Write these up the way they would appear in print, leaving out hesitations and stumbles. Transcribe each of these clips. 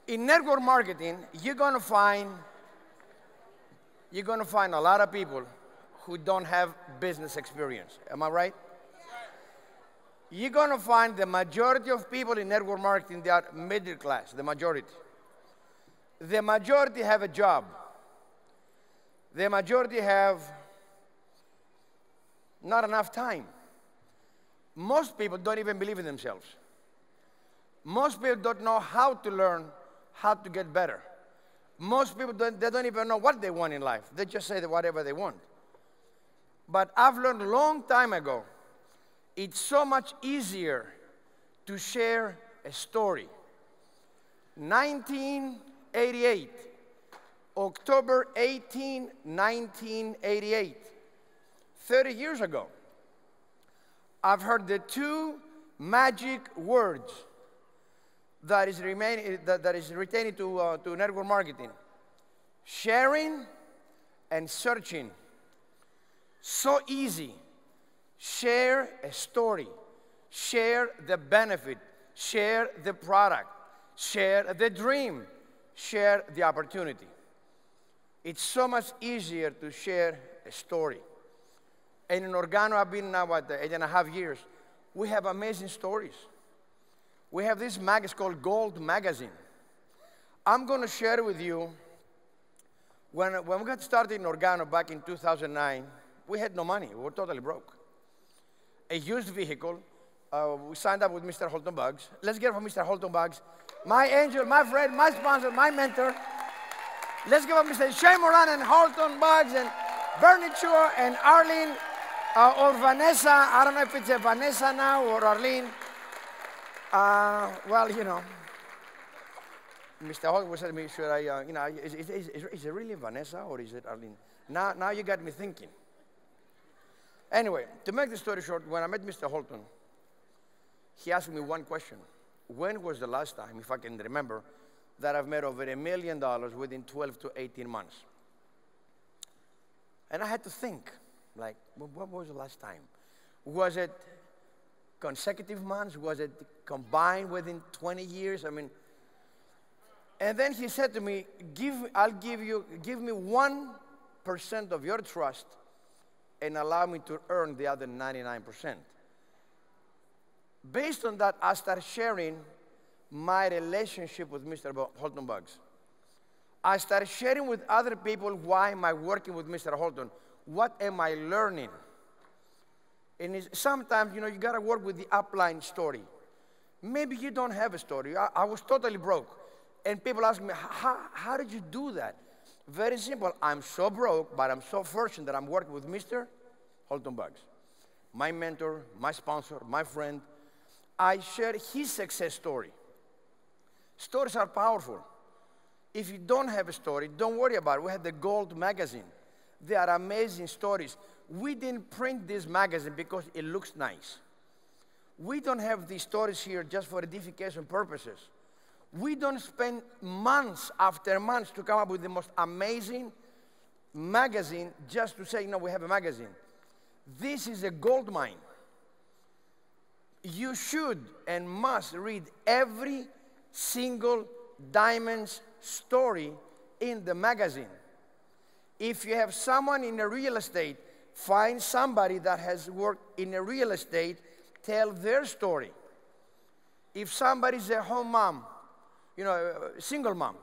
In network marketing, you're gonna find a lot of people who don't have business experience. Am I right? You're gonna find the majority of people in network marketing, they are middle class, the majority. The majority have a job. The majority have not enough time. Most people don't even believe in themselves. Most people don't know how to learn, how to get better. Most people they don't even know what they want in life. They just say that whatever they want. But I've learned a long time ago, it's so much easier to share a story. 1988, October 18, 1988, 30 years ago, I've heard the two magic words that is retaining to network marketing: sharing and searching. So easy. Share a story. Share the benefit. Share the product. Share the dream. Share the opportunity. It's so much easier to share a story. And in Organo, I've been now, 8.5 years. We have amazing stories. We have this magazine called Gold Magazine. I'm going to share with you, when we got started in Organo back in 2009, we had no money. We were totally broke. A used vehicle. We signed up with Mr. Holton Buggs. Let's get it from Mr. Holton Buggs. My angel, my friend, my sponsor, my mentor. Let's give up Mr. Shane Moran and Holton Buggs and Bernie Chua and Arlene or Vanessa. I don't know if it's a Vanessa now or Arlene. Well, you know, Mr. Holton was telling me, should I, is it really Vanessa or is it Arlene? Now you got me thinking. Anyway, to make the story short, when I met Mr. Holton, he asked me one question. When was the last time, if I can remember, that I've made over $1 million within 12 to 18 months? And I had to think, like, what was the last time? Was it consecutive months? Was it combined within 20 years? I mean, and then he said to me, give me 1% of your trust and allow me to earn the other 99%. Based on that, I started sharing my relationship with Mr. Holton Buggs. I started sharing with other people why am I working with Mr. Holton. What am I learning? And sometimes, you got to work with the upline story. Maybe you don't have a story. I was totally broke. And people ask me, how did you do that? Very simple. I'm so broke, but I'm so fortunate that I'm working with Mr. Holton Buggs. My mentor, my sponsor, my friend. I share his success story. Stories are powerful. If you don't have a story, don't worry about it. We have the Gold Magazine. They are amazing stories. We didn't print this magazine because it looks nice. We don't have these stories here just for edification purposes. We don't spend months after months to come up with the most amazing magazine just to say, we have a magazine. This is a gold mine. You should and must read every single diamond's story in the magazine. If you have someone in a real estate, find somebody that has worked in a real estate, tell their story. If somebody's a home mom, a single mom,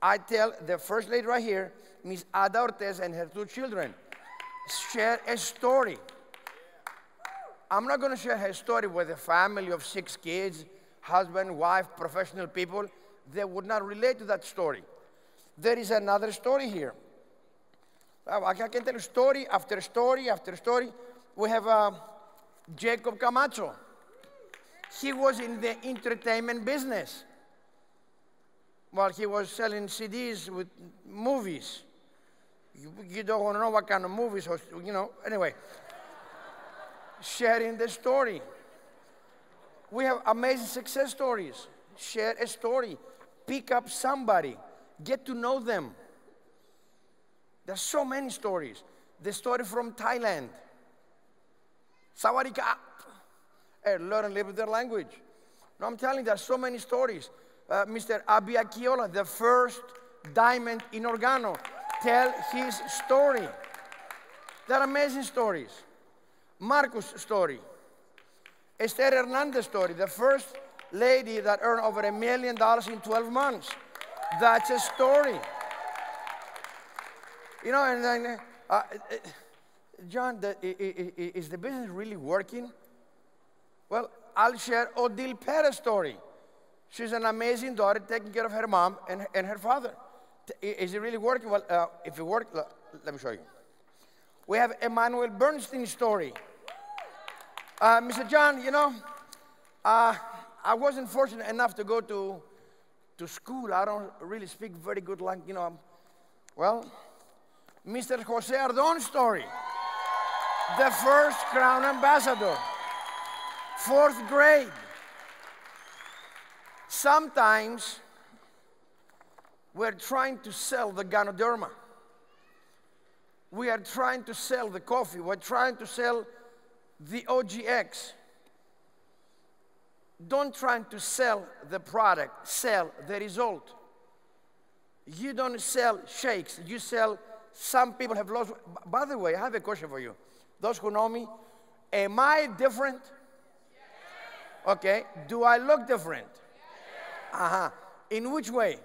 I tell the first lady right here, Miss Ada Ortez and her 2 children, share a story. I'm not going to share her story with a family of 6 kids, husband, wife, professional people. They would not relate to that story. There is another story here. I can tell you story after story after story. We have Jacob Camacho. He was in the entertainment business. Well, he was selling CDs with movies. You don't want to know what kind of movies, anyway. Sharing the story. We have amazing success stories. Share a story. Pick up somebody. Get to know them. There's so many stories. The story from Thailand. Sawadee ka. Learn and live with their language. No, I'm telling you, there's so many stories. Mr. Abiakiola, the first diamond in Organo, tell his story. They're amazing stories. Marcus' story. Esther Hernandez story, the first lady that earned over $1 million in 12 months. That's a story. You know, and then, John, is the business really working? Well, I'll share Odile Perez's story. She's an amazing daughter taking care of her mom and her father. Is it really working? Well, if it works, let me show you. We have Emmanuel Bernstein's story. Mr. John, you know, I wasn't fortunate enough to go to school. I don't really speak very good language, you know. Well, Mr. Jose Ardon's story. The first Crown Ambassador. 4th grade. Sometimes we're trying to sell the Ganoderma. We are trying to sell the coffee. We're trying to sell the OGX. Don't try to sell the product, sell the result. You don't sell shakes, you sell, some people have lost. By the way, I have a question for you. Those who know me, am I different? Okay, do I look different? Uh-huh. In which way?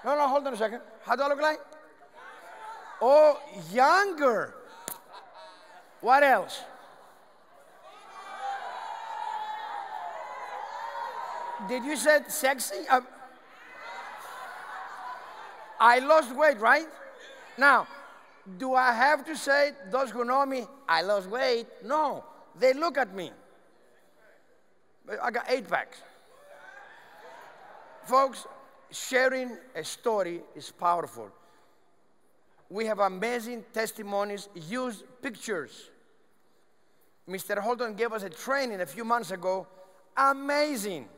No, hold on a second. How do I look like? Oh, younger. What else? Did you say sexy? I lost weight, right? Now, do I have to say, those who know me, I lost weight? No, they look at me. I got 8 packs. Folks, sharing a story is powerful. We have amazing testimonies. Use pictures. Mr. Holton gave us a training a few months ago. Amazing.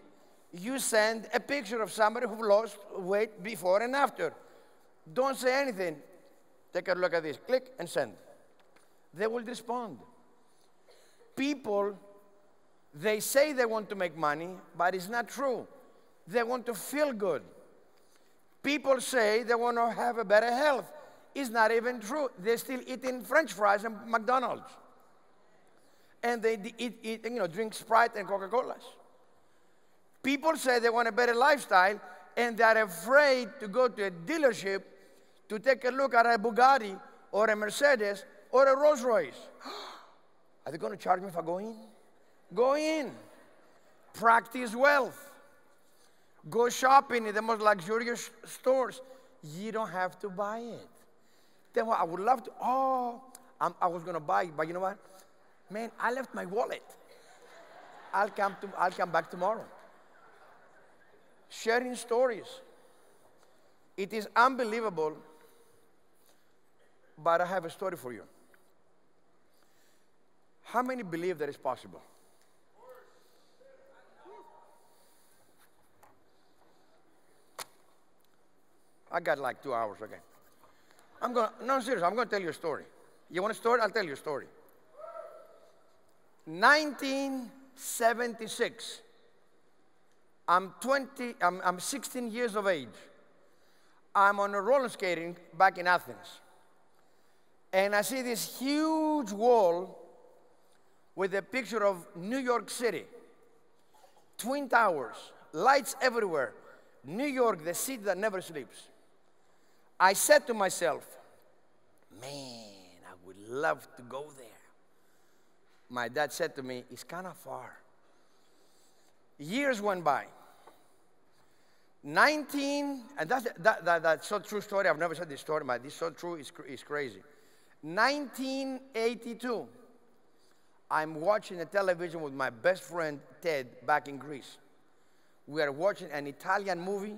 You send a picture of somebody who lost weight before and after. Don't say anything. Take a look at this. Click and send. They will respond. People, they say they want to make money, but it's not true. They want to feel good. People say they want to have a better health. It's not even true. They're still eating French fries and McDonald's. And they eat, drink Sprite and Coca-Colas. People say they want a better lifestyle, and they're afraid to go to a dealership to take a look at a Bugatti or a Mercedes or a Rolls Royce. Are they going to charge me if I go in? Go in. Practice wealth. Go shopping in the most luxurious stores. You don't have to buy it. Then I would love to, I was going to buy it, but you know what? Man, I left my wallet. I'll come back tomorrow. Sharing stories. It is unbelievable, but I have a story for you. How many believe that it's possible? I got like 2 hours, okay. No, seriously, I'm going to tell you a story. You want a story? I'll tell you a story. 1976. I'm 16 years of age. I'm on a roller skating back in Athens. And I see this huge wall with a picture of New York City. Twin towers, lights everywhere. New York, the city that never sleeps. I said to myself, man, I would love to go there. My dad said to me, it's kind of far. Years went by. And that's so true story. I've never said this story, but this so true, it's crazy. 1982, I'm watching a television with my best friend, Ted, back in Greece. We are watching an Italian movie,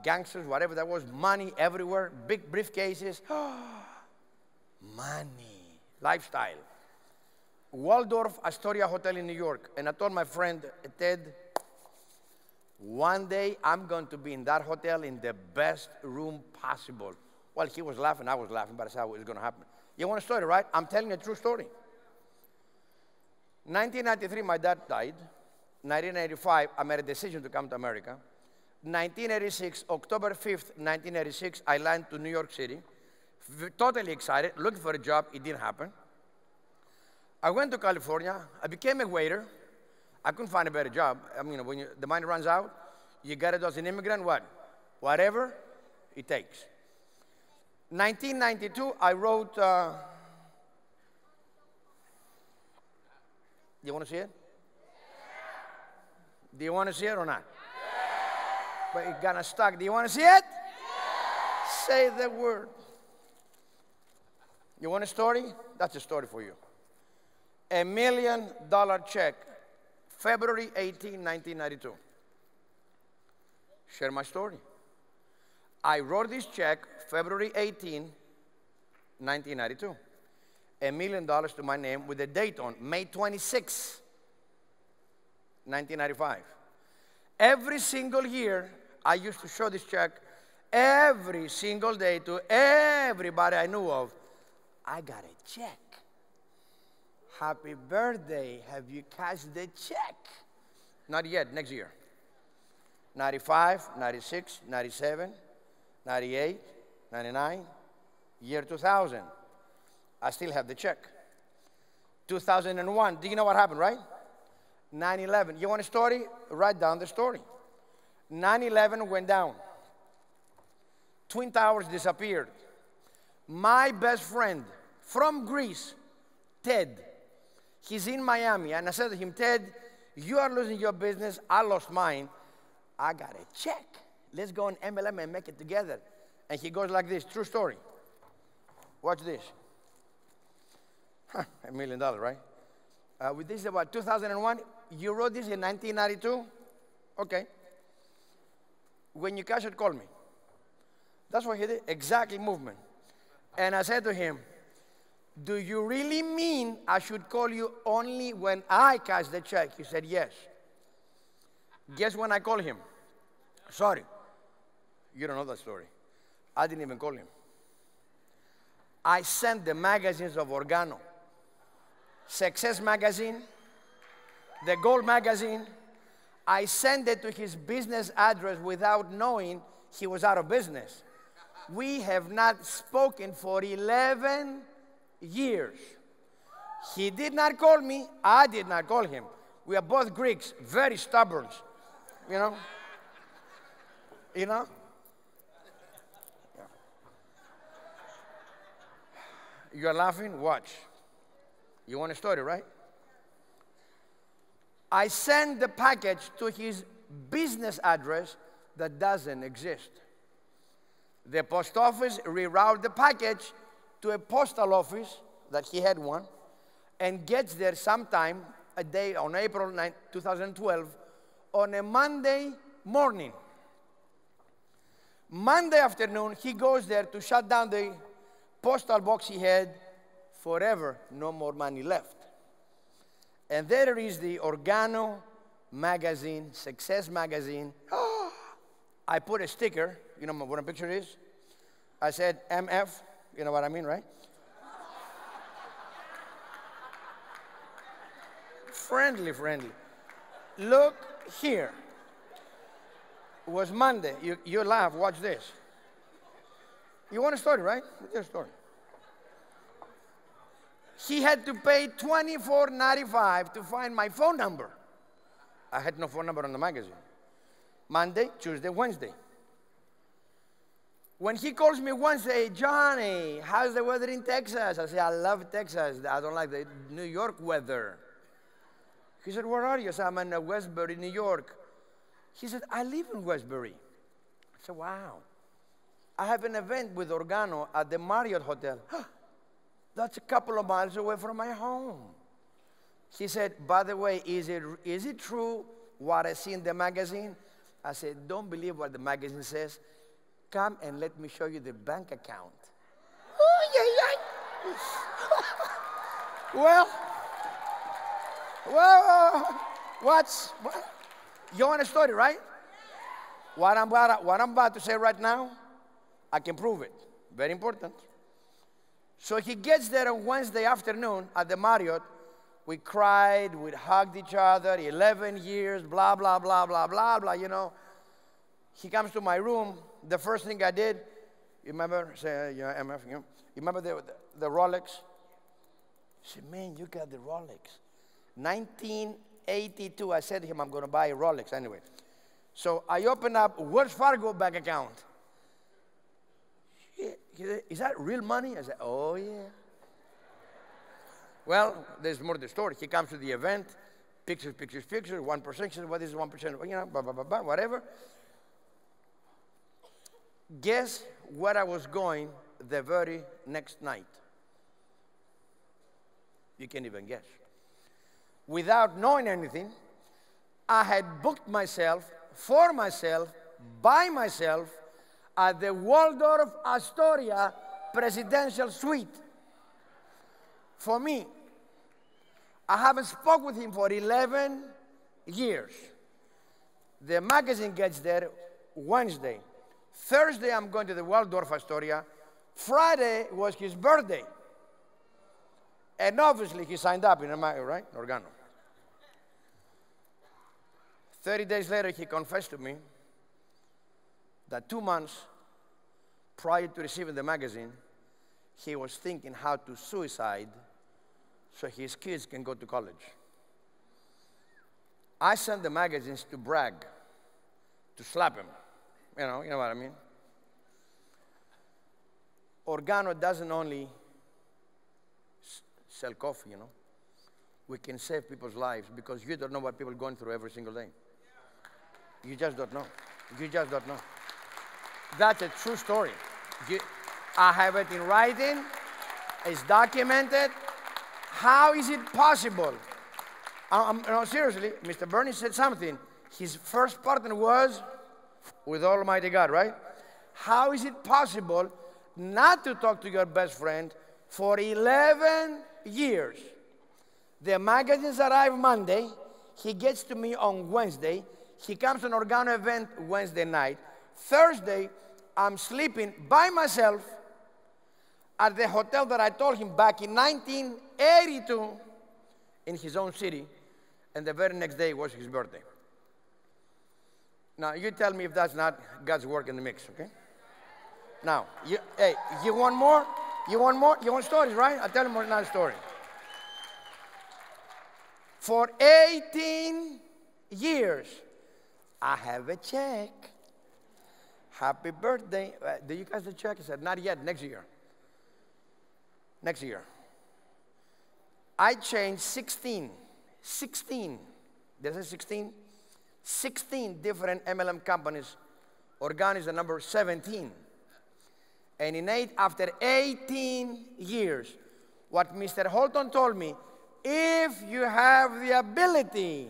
gangsters, whatever that was, money everywhere, big briefcases. Money, lifestyle. Waldorf Astoria Hotel in New York. And I told my friend, Ted, one day I'm going to be in that hotel in the best room possible. Well, he was laughing, I was laughing, but that's how it was going to happen. You want a story, right? I'm telling you a true story. 1993, my dad died. 1985, I made a decision to come to America. 1986, October 5th, 1986, I landed to New York City. Totally excited, looking for a job. It didn't happen. I went to California. I became a waiter. I couldn't find a better job. I mean, when the money runs out, you got to do as an immigrant, what? Whatever it takes. 1992, I wrote, do you want to see it? Do you want to see it or not? But it got stuck. Do you want to see it? Say the word. You want a story? That's a story for you. $1 million check, February 18, 1992. Share my story. I wrote this check February 18, 1992. $1 million to my name with a date on May 26, 1995. Every single year, I used to show this check every single day to everybody I knew of. I got a check. Happy birthday. Have you cashed the check? Not yet, next year. 95, 96, 97, 98, 99, year 2000. I still have the check. 2001, do you know what happened, right? 9/11. You want a story? Write down the story. 9/11 went down. Twin Towers disappeared. My best friend from Greece, Ted, he's in Miami, and I said to him, Ted, you are losing your business, I lost mine. I got a check. Let's go on MLM and make it together. And he goes like this, true story. Watch this. $1 million, right? With this about 2001. You wrote this in 1992? Okay. When you cash it, call me. That's what he did, exactly movement. And I said to him, do you really mean I should call you only when I cash the check? He said, yes. Guess when I called him? Sorry, you don't know that story. I didn't even call him. I sent the magazines of Organo. Success Magazine, the Gold Magazine. I sent it to his business address without knowing he was out of business. We have not spoken for 11 years. He did not call me. I did not call him. We are both Greeks, very stubborn, you know? You know? Yeah. You're laughing? Watch. You want a story, right? I sent the package to his business address that doesn't exist. The post office rerouted the package to a postal office that he had one and gets there sometime a day on April 9, 2012 on a Monday morning. Monday afternoon, he goes there to shut down the postal box he had. Forever, no more money left. And there is the Organo magazine, Success Magazine. I put a sticker, you know what a picture is? I said, MF, you know what I mean, right? Friendly, friendly. Look here. It was Monday. You laugh, watch this. You want a story, right? Here's a story. He had to pay $24.95 to find my phone number. I had no phone number on the magazine. Monday, Tuesday, Wednesday. When he calls me Wednesday, Johnny, how's the weather in Texas? I say, I love Texas. I don't like the New York weather. He said, where are you? I said, I'm in Westbury, New York. He said, I live in Westbury. I said, wow. I have an event with Organo at the Marriott Hotel. That's a couple of miles away from my home. He said, by the way, is it true what I see in the magazine? I said, don't believe what the magazine says. Come and let me show you the bank account. Well, what? You want a story, right? What I'm about to say right now, I can prove it. Very important. So he gets there on Wednesday afternoon at the Marriott We cried, we hugged each other, 11 years, blah, blah, blah, blah, blah, blah, you know. He comes to my room. The first thing I did, you remember, say, you know, MF, you know, you remember the Rolex? He said, man, you got the Rolex. 1982, I said to him, I'm going to buy a Rolex anyway. So I opened up Wells Fargo bank account. He said, is that real money? I said, oh, yeah. Well, there's more to the story. He comes to the event, pictures, 1%. He says, what is 1%? You know, blah, blah, blah, blah, whatever. Guess where I was going the very next night? You can't even guess. Without knowing anything, I had booked myself, for myself, by myself, at the Waldorf Astoria Presidential Suite. For me, I haven't spoken with him for 11 years. The magazine gets there Wednesday. Thursday, I'm going to the Waldorf Astoria. Friday was his birthday. And obviously, he signed up in a magazine, right? Organo. 30 days later, he confessed to me that 2 months prior to receiving the magazine, he was thinking how to suicide so his kids can go to college. I sent the magazines to brag, to slap him. You know what I mean? Organo doesn't only sell coffee, you know. We can save people's lives because you don't know what people are going through every single day. You just don't know. You just don't know. That's a true story. I have it in writing. It's documented. How is it possible? No, seriously, Mr. Bernie said something. His first partner was with Almighty God, right? How is it possible not to talk to your best friend for 11 years? The magazines arrive Monday. He gets to me on Wednesday. He comes to an Organo event Wednesday night. Thursday, I'm sleeping by myself at the hotel that I told him back in 1982 in his own city, and the very next day was his birthday. Now, you tell me if that's not God's work in the mix, okay? Now, hey, you want more? You want more? You want stories, right? I'll tell you another story. For 18 years, I have a check. Happy birthday. Do you guys have a check? I said, not yet, next year. Next year. I changed 16. Did I say 16? 16 different MLM companies. Organo is the number 17. And after 18 years, what Mr. Holton told me, if you have the ability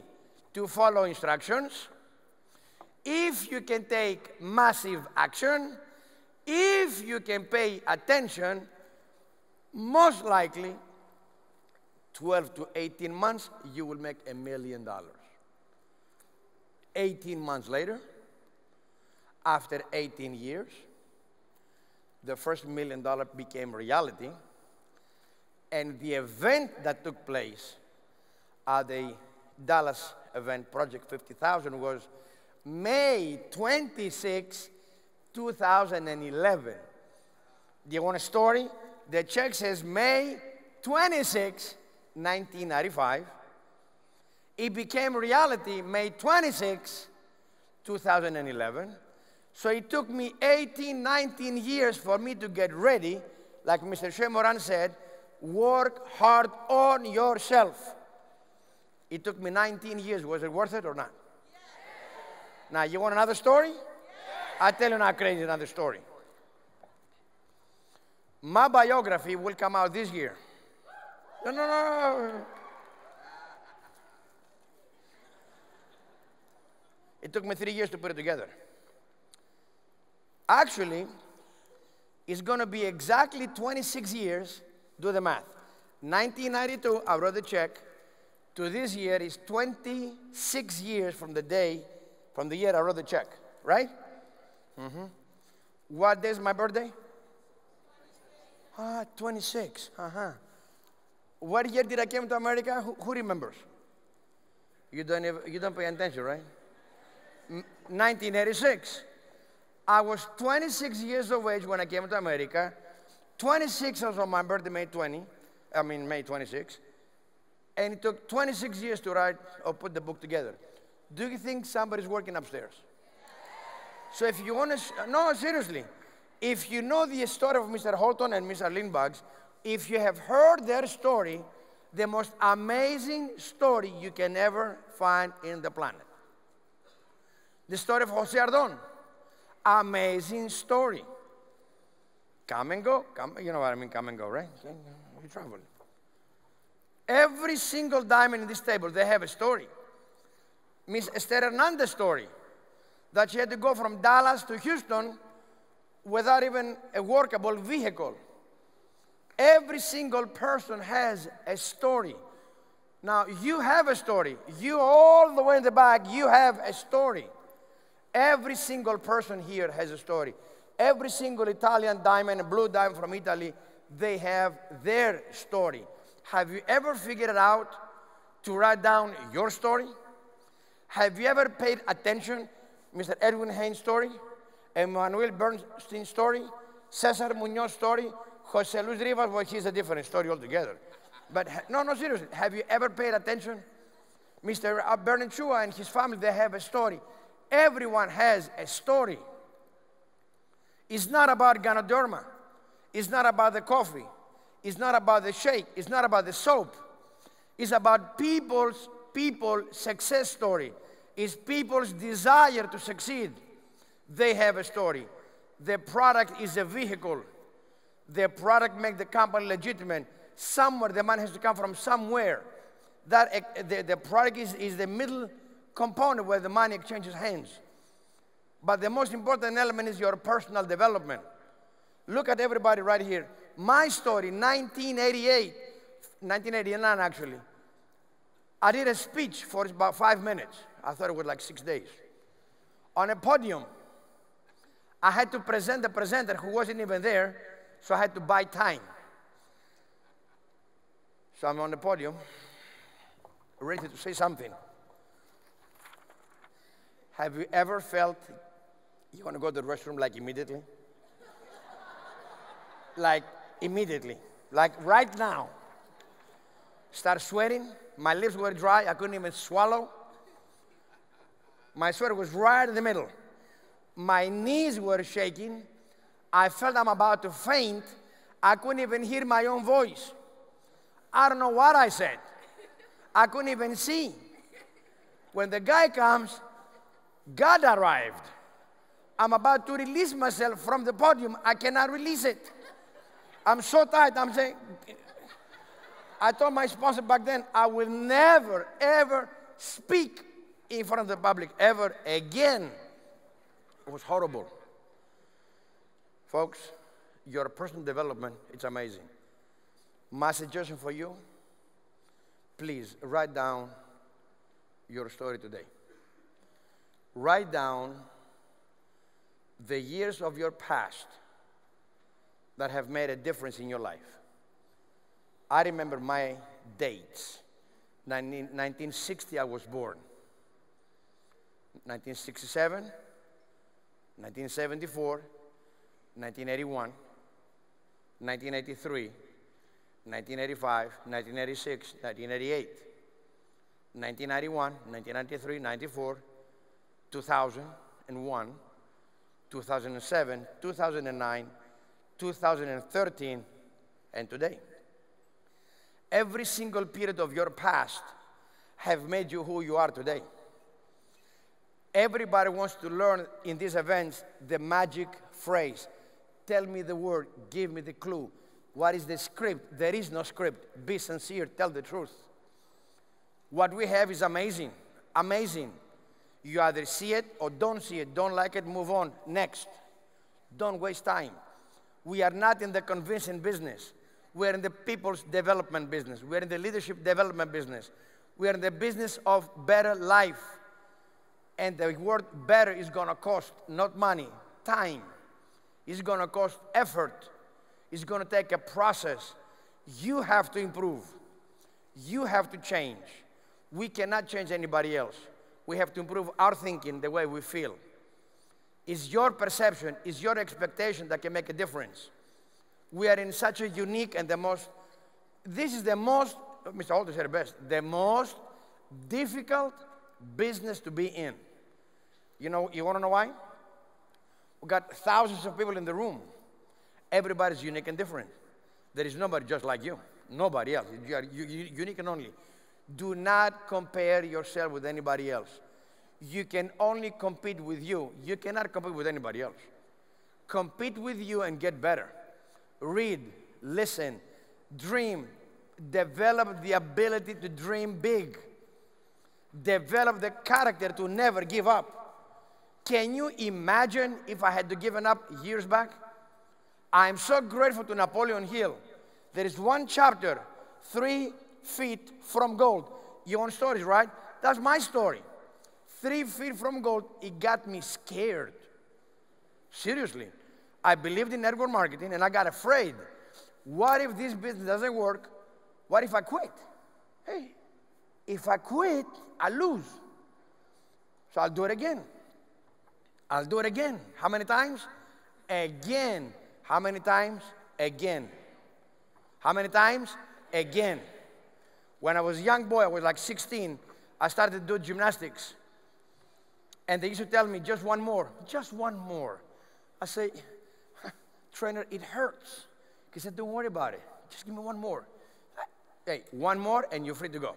to follow instructions, if you can take massive action, if you can pay attention, most likely 12 to 18 months, you will make $1 million. 18 months later, after 18 years, the first $1 million became reality. And the event that took place at the Dallas event, Project 50,000, was May 26, 2011. Do you want a story? The check says May 26, 1995. It became reality May 26, 2011. So it took me 18, 19 years for me to get ready. Like Mr. Shemoran said, work hard on yourself. It took me 19 years. Was it worth it or not? Yes. Now, you want another story? Yes. I'll tell you now crazy another story. My biography will come out this year. No. It took me 3 years to put it together. Actually, it's going to be exactly 26 years. Do the math. 1992, I wrote the check. To this year is 26 years from the year I wrote the check, right? Mm-hmm. What day is my birthday? 26. What year did I came to America? Who remembers? You don't pay attention, right? 1986. I was 26 years of age when I came to America. 26 was on my birthday, May 26. And it took 26 years to write or put the book together. Do you think somebody's working upstairs? So if you want to, no, seriously. If you know the story of Mr. Holton and Mr. Lindbags, if you have heard their story, the most amazing story you can ever find in the planet. The story of Jose Ardon. Amazing story. Come and go. You know what I mean, come and go, right? You travel. Every single diamond in this table, they have a story. Miss Esther Hernandez's story, that she had to go from Dallas to Houston without even a workable vehicle. Every single person has a story. Now, you have a story. You all the way in the back, you have a story. Every single person here has a story. Every single Italian diamond, blue diamond from Italy, they have their story. Have you ever figured it out to write down your story? Have you ever paid attention, Mr. Edwin Haynes' story, Emmanuel Bernstein's story, Cesar Munoz's story, Jose Luis Rivas, well, he's a different story altogether. But no, seriously, have you ever paid attention? Mr. Bernard Chua and his family, they have a story. Everyone has a story. It's not about Ganoderma. It's not about the coffee. It's not about the shake. It's not about the soap. It's about people's success story. It's people's desire to succeed. They have a story. The product is a vehicle. The product makes the company legitimate. Somewhere, the money has to come from somewhere. The product is the middle component where the money exchanges hands. But the most important element is your personal development. Look at everybody right here. My story, 1989 actually. I did a speech for about 5 minutes. I thought it was like 6 days. On a podium, I had to present the presenter who wasn't even there, so I had to buy time. So I'm on the podium, ready to say something. Have you ever felt you want to go to the restroom like immediately? Like immediately, like right now. Start sweating, my lips were dry, I couldn't even swallow. My sweater was right in the middle. My knees were shaking. I felt I'm about to faint. I couldn't even hear my own voice. I don't know what I said. I couldn't even see. When the guy comes, God arrived. I'm about to release myself from the podium. I cannot release it. I'm so tired. I'm saying, I told my sponsor back then, I will never, ever speak in front of the public ever again. It was horrible. Folks, your personal development, it's amazing. My suggestion for you, please write down your story today. Write down the years of your past that have made a difference in your life. I remember my dates. 1960, I was born. 1967, 1974, 1981, 1983, 1985, 1986, 1988, 1991, 1993, 94, 2001, 2007, 2009, 2013, and today. Every single period of your past have made you who you are today. Everybody wants to learn in these events the magic phrase. Tell me the word, give me the clue. What is the script? There is no script. Be sincere, tell the truth. What we have is amazing, amazing. You either see it or don't see it, don't like it, move on, next. Don't waste time. We are not in the convincing business. We're in the people's development business. We're in the leadership development business. We're in the business of better life. And the word better is gonna cost not money, time. It's gonna cost effort. It's gonna take a process. You have to improve. You have to change. We cannot change anybody else. We have to improve our thinking, the way we feel. It's your perception, it's your expectation that can make a difference. We are in such a unique and this is the most, Mr. Holton said it best, the most difficult business to be in. You want to know why? We got thousands of people in the room. Everybody's unique and different. There is nobody just like you. Nobody else. You are unique and only. Do not compare yourself with anybody else. You can only compete with you. You cannot compete with anybody else. Compete with you and get better. Read, listen, dream. Develop the ability to dream big. Develop the character to never give up. Can you imagine if I had to give up years back? I'm so grateful to Napoleon Hill. There is one chapter, 3 feet from gold. You want stories, right? That's my story. 3 feet from gold, it got me scared. Seriously. I believed in network marketing and I got afraid. What if this business doesn't work? What if I quit? Hey, if I quit, I lose. So I'll do it again. I'll do it again. How many times? Again. How many times? Again. How many times? Again. When I was a young boy, I was like 16, I started to do gymnastics. And they used to tell me, just one more, just one more. I say, trainer, it hurts. He said, don't worry about it. Just give me one more. Hey, one more and you're free to go.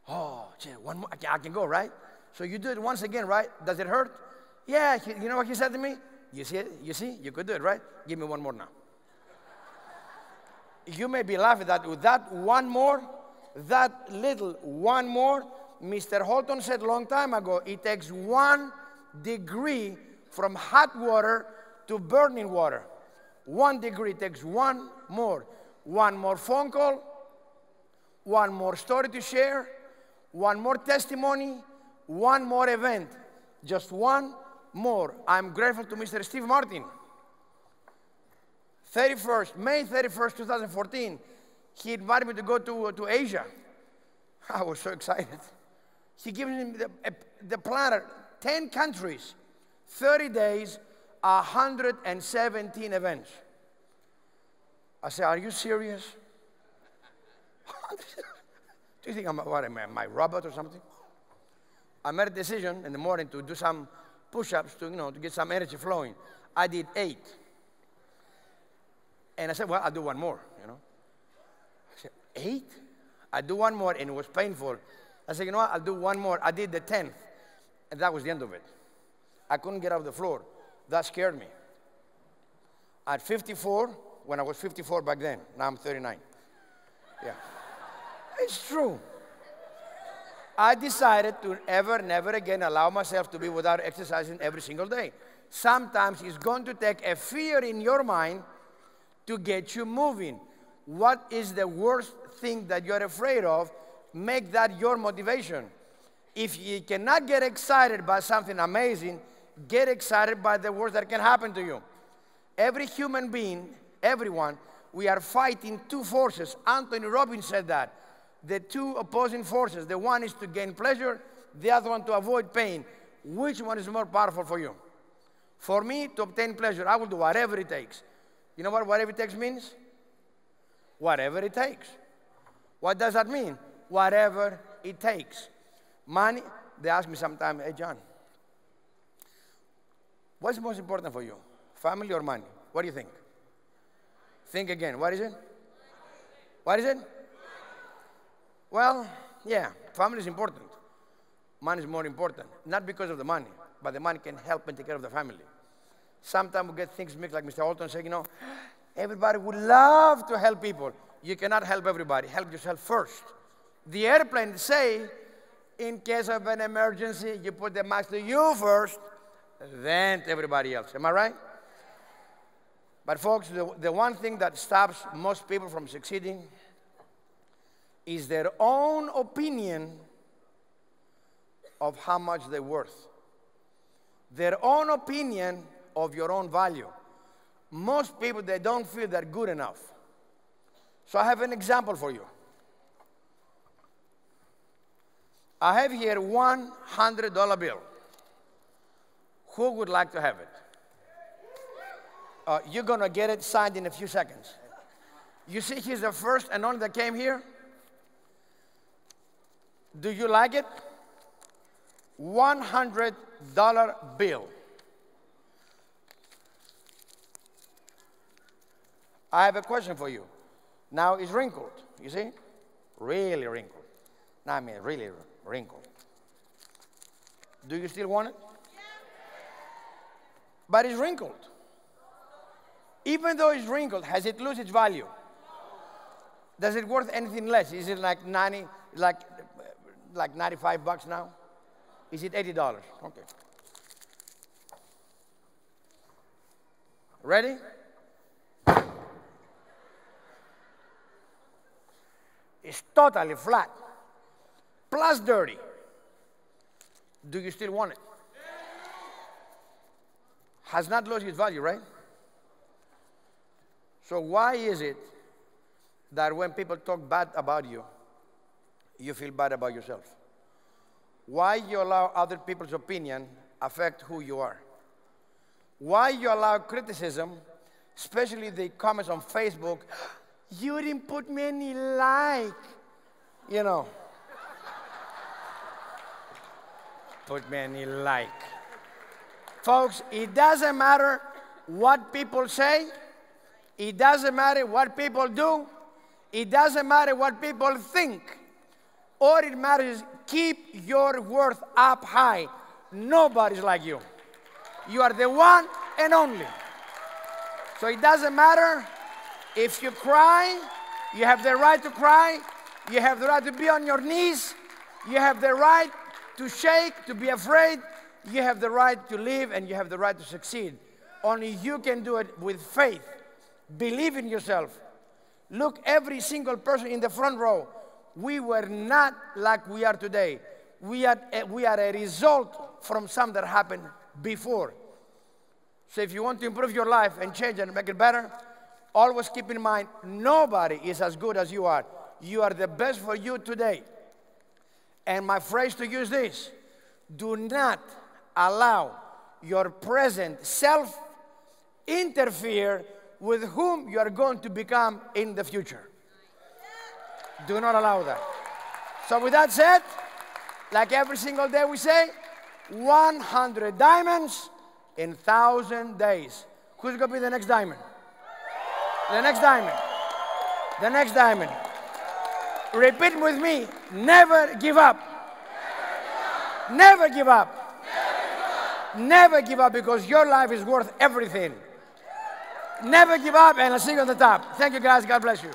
Oh, gee, one more, I can go, right? So you do it once again, right? Does it hurt? Yeah, you know what he said to me? You see it? You see? You could do it, right? Give me one more now. You may be laughing at that. With that one more, that little one more, Mr. Holton said a long time ago, it takes 1 degree from hot water to burning water. 1 degree takes one more. One more phone call, one more story to share, one more testimony, one more event. Just one more. I'm grateful to Mr. Steve Martin. May 31st, 2014, he invited me to go to Asia. I was so excited. He gives me the planner, 10 countries, 30 days, 117 events. I said, are you serious? Do you think I'm a robot or something? I made a decision in the morning to do some push-ups to get some energy flowing. I did 8. And I said, well, I'll do one more, I said, 8? I do one more, and it was painful. I said, you know what, I'll do one more. I did the 10th, and that was the end of it. I couldn't get off the floor. That scared me. At 54, when I was 54 back then, now I'm 39. Yeah. It's true. I decided to never again allow myself to be without exercising every single day. Sometimes it's going to take a fear in your mind to get you moving. What is the worst thing that you're afraid of? Make that your motivation. If you cannot get excited by something amazing, get excited by the worst that can happen to you. Every human being, everyone, we are fighting 2 forces. Anthony Robbins said that. The 2 opposing forces. The one is to gain pleasure, the other one to avoid pain. Which one is more powerful for you? For me, to obtain pleasure, I will do whatever it takes. You know what whatever it takes means? Whatever it takes. What does that mean? Whatever it takes. Money, they ask me sometimes, hey, John, what's most important for you? Family or money? What do you think? Think again. What is it? What is it? Well, yeah, family is important. Money is more important. Not because of the money, but the money can help and take care of the family. Sometimes we get things mixed, like Mr. Holton said, everybody would love to help people. You cannot help everybody. Help yourself first. The airplane say, in case of an emergency, you put the mask to you first, then to everybody else. Am I right? But folks, the one thing that stops most people from succeeding is their own opinion of how much they're worth. Their own opinion of your own value. Most people, they don't feel they're good enough. So I have an example for you. I have here $100 bill. Who would like to have it? You're going to get it signed in a few seconds. You see, he's the first and only that came here. Do you like it? $100 bill. I have a question for you. Now it's wrinkled, you see? Really wrinkled. No, I mean really wrinkled. Do you still want it? But it's wrinkled. Even though it's wrinkled, has it lost its value? Does it worth anything less? Is it like 95 bucks now? Is it $80? Okay. Ready? It's totally flat, plus dirty. Do you still want it? Has not lost its value, right? So why is it that when people talk bad about you, you feel bad about yourself? Why you allow other people's opinion affect who you are? Why you allow criticism, especially the comments on Facebook, you didn't put me any like, you know. Put me any like. Folks, it doesn't matter what people say. It doesn't matter what people do. It doesn't matter what people think. All it matters is keep your worth up high. Nobody's like you. You are the one and only. So it doesn't matter if you cry. You have the right to cry. You have the right to be on your knees. You have the right to shake, to be afraid. You have the right to live, and you have the right to succeed. Only you can do it with faith. Believe in yourself. Look, every single person in the front row, we were not like we are today. We are a result from something that happened before. So if you want to improve your life and change it and make it better, always keep in mind, nobody is as good as you are. You are the best for you today. And my phrase to you is this: do not allow your present self interfere with whom you are going to become in the future. Do not allow that. So with that said, like every single day we say, 100 diamonds in 1,000 days. Who's going to be the next diamond? The next diamond. The next diamond. Repeat with me. Never give up. Never give up. Never give up, because your life is worth everything. Never give up, and I'll see you on the top. Thank you, guys. God bless you.